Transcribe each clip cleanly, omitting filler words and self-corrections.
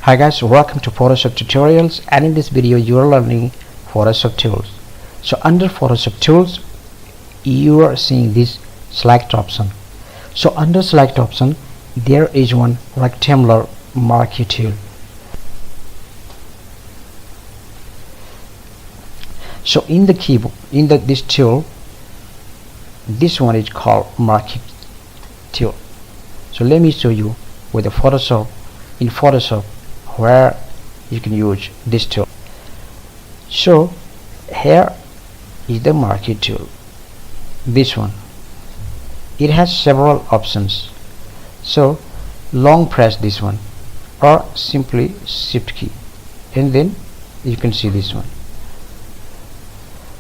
Hi guys, welcome to Photoshop tutorials, and in this video you are learning Photoshop tools. So under Photoshop tools you are seeing this select option. So under select option there is one rectangular marquee tool. So in the keyboard, this tool, this one is called marquee tool. So let me show you with the Photoshop where you can use this tool. So here is the marquee tool, this one. It has several options. So long press this one or simply shift key and then you can see this one.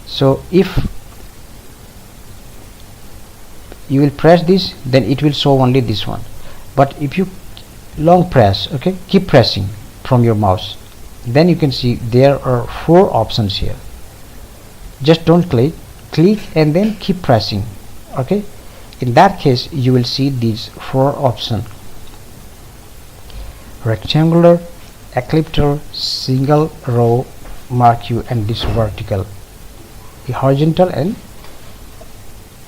So if you will press this, then it will show only this one, but if you long press, okay, keep pressing from your mouse, then you can see there are 4 options here. Just don't click and then keep pressing, okay. In that case you will see these 4 options: rectangular, elliptical, single row, marquee, and this vertical, the horizontal. And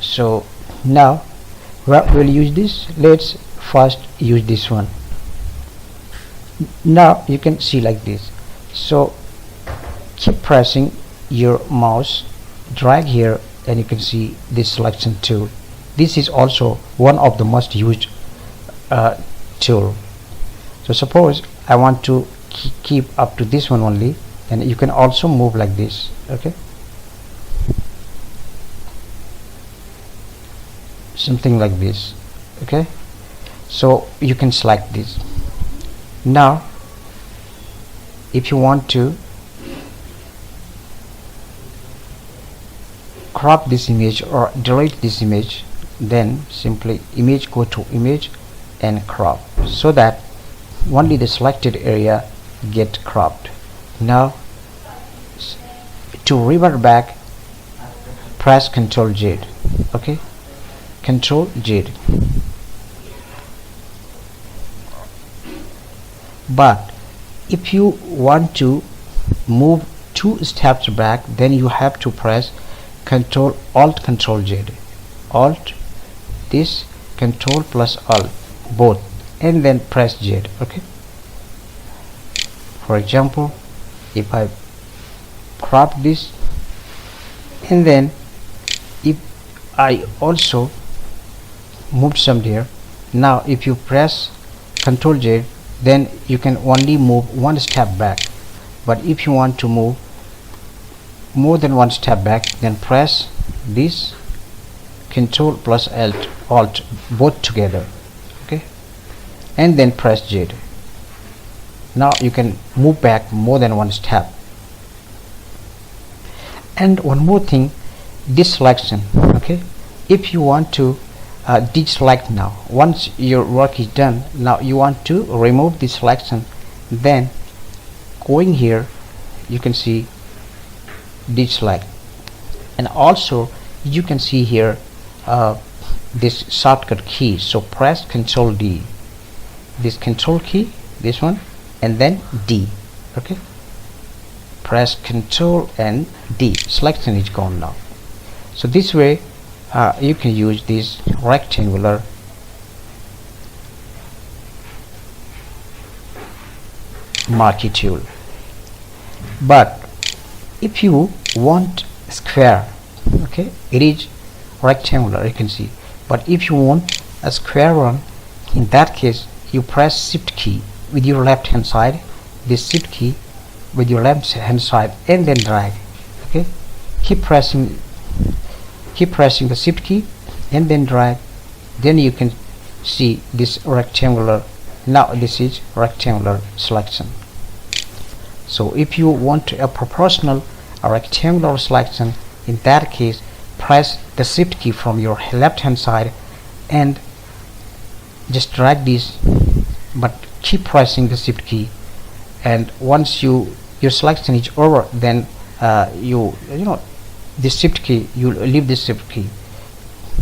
so now we'll use this. Let's first use this one. Now you can see like this. So keep pressing your mouse, drag here, and you can see this selection tool. This is also one of the most used tool. So suppose I want to keep up to this one only, and you can also move like this, okay, something like this, okay. So you can select this. Now if you want to crop this image or delete this image, then simply go to image and crop, so that only the selected area get cropped. Now to revert back, press Ctrl Z, okay, Ctrl Z. But if you want to move 2 steps back, then you have to press Alt Ctrl Z, Alt this, Ctrl plus Alt both, and then press Z, okay. For example, if I crop this, and then if I also move some here, now if you press Ctrl Z, then you can only move 1 step back. But if you want to move more than 1 step back, then press this, Ctrl plus Alt both together, okay, and then press Z. Now you can move back more than 1 step. And one more thing, this selection, okay, if you want to deselect, now once your work is done, now you want to remove this selection, then going here you can see deselect, and also you can see here this shortcut key. So press Ctrl D, this Ctrl key, this one, and then D, okay, press Ctrl and D, selection is gone now. So this way you can use this rectangular marquee tool. But if you want square, okay, it is rectangular, you can see. But if you want a square one, in that case you press Shift key with your left hand side, this Shift key with your left hand side, and then drag, okay, keep pressing the Shift key and then drag, then you can see this rectangular. Now this is rectangular selection. So if you want a proportional rectangular selection, in that case press the Shift key from your left hand side and just drag this, but keep pressing the Shift key, and once your selection is over, then you know this Shift key, you leave this Shift key.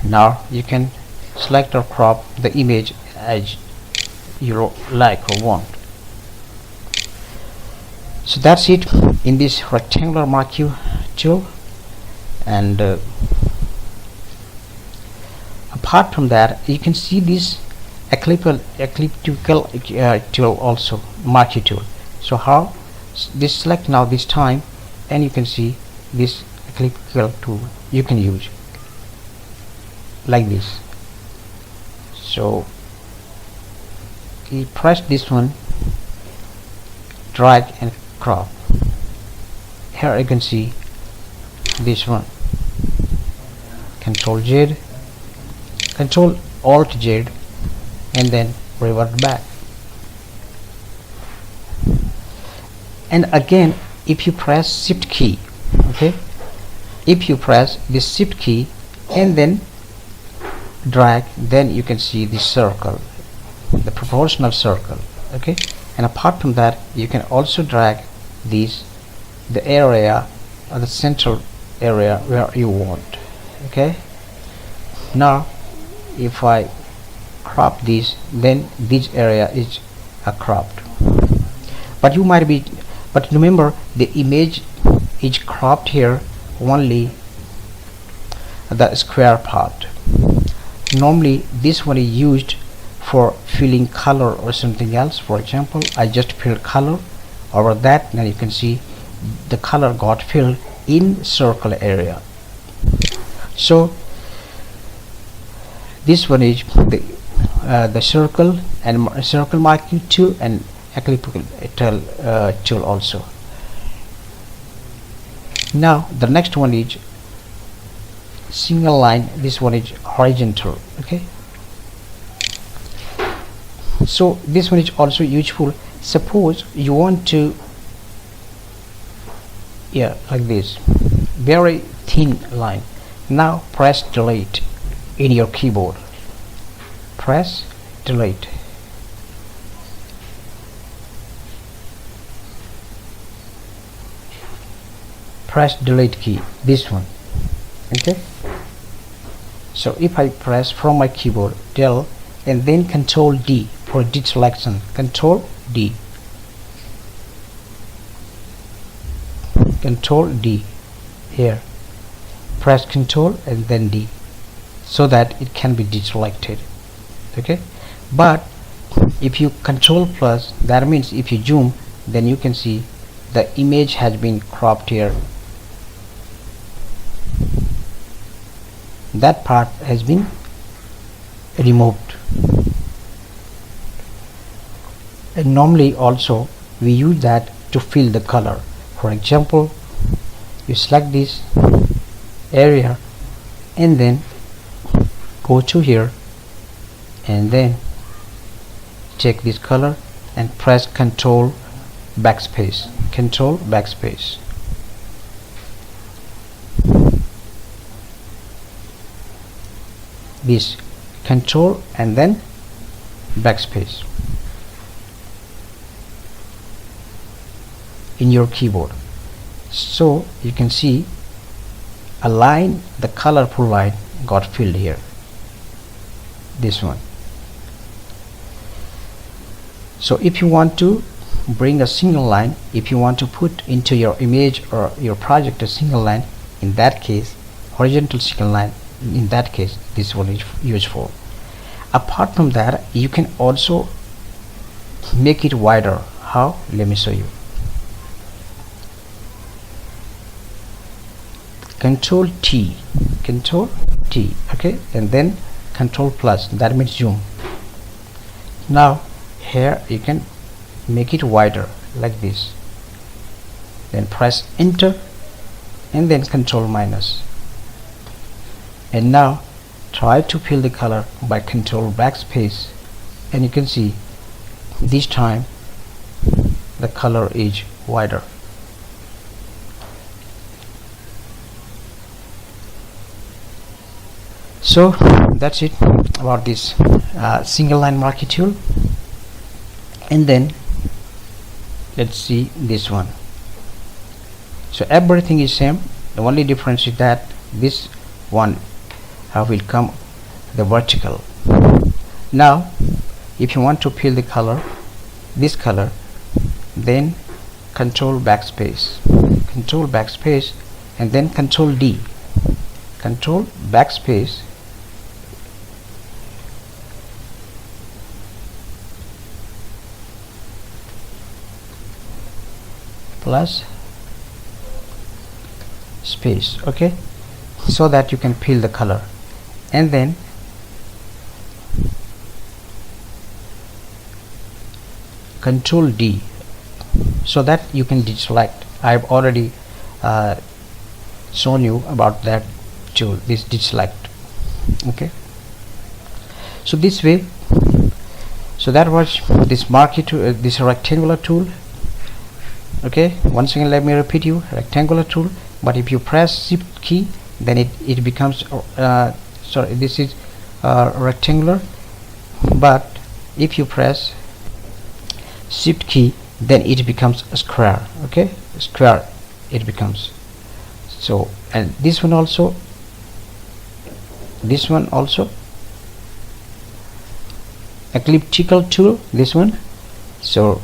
Now you can select or crop the image as you like or want. So that's it in this rectangular marquee tool. And apart from that, you can see this elliptical tool also, marquee tool. So how this select now this time, and you can see this elliptical tool you can use like this. So you press this one, drag and crop. Here you can see this one, Control Z, Control Alt Z, and then revert back. And again, if you press Shift key, okay, if you press this Shift key and then drag, then you can see the circle, the proportional circle, okay. And apart from that, you can also drag these, the area or the central area where you want, okay. Now if I crop this, then this area is cropped. But you might be, but remember, the image is cropped here only the square part. Normally this one is used for filling color or something else. For example, I just filled color over that, and you can see the color got filled in circle area. So this one is the circle and circle marking tool and elliptical tool also. Now the next one is single line. This one is horizontal, okay. So this one is also useful. Suppose you want to, like this, very thin line. Now press delete in your keyboard. Press delete. Press delete key, this one, okay. So if I press from my keyboard del and then Control D for deselection, Control D, Control D here, press Control and then D, so that it can be deselected, okay. But if you Control plus, that means if you zoom, then you can see the image has been cropped here. That part has been removed. And normally also we use that to fill the color. For example, you select this area and then go to here and then check this color and press Control backspace, Control backspace. This Control and then backspace in your keyboard. So you can see a line, the colorful line got filled here, this one. So if you want to bring a single line, if you want to put into your image or your project a single line, in that case horizontal single line, in that case this one is useful. Apart from that, you can also make it wider. How? Let me show you. Control T, Control T, okay, and then Control plus, that means zoom. Now here you can make it wider like this, then press enter and then Control minus. And now try to fill the color by Control backspace, and you can see this time the color is wider. So that's it about this single line marquee tool. And then let's see this one. So everything is same, the only difference is that this one will come the vertical. Now if you want to fill the color, this color, then control backspace, and then control D, control backspace, plus space, okay, so that you can fill the color, and then control D so that you can deselect. I've already shown you about that tool, this deselect. Okay, so this way, so that was this marquee tool, this rectangular tool. Okay, once again let me repeat you, rectangular tool, but if you press shift key then it becomes sorry, this is rectangular, but if you press shift key then it becomes a square. Okay, square it becomes. So, and this one also elliptical tool, this one, so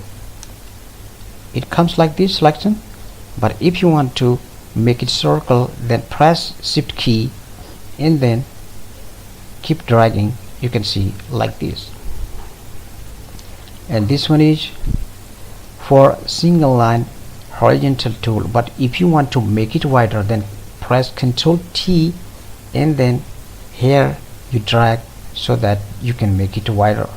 it comes like this selection, but if you want to make it circle then press shift key and then keep dragging, you can see like this. And this one is for single line horizontal tool, but if you want to make it wider then press Ctrl T and then here you drag so that you can make it wider,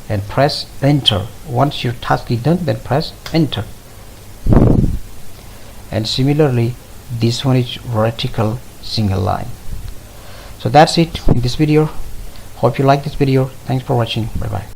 and press enter. Once your task is done then press enter. And similarly this one is vertical single line. So that's it in this video. Hope you like this video. Thanks for watching. Bye bye.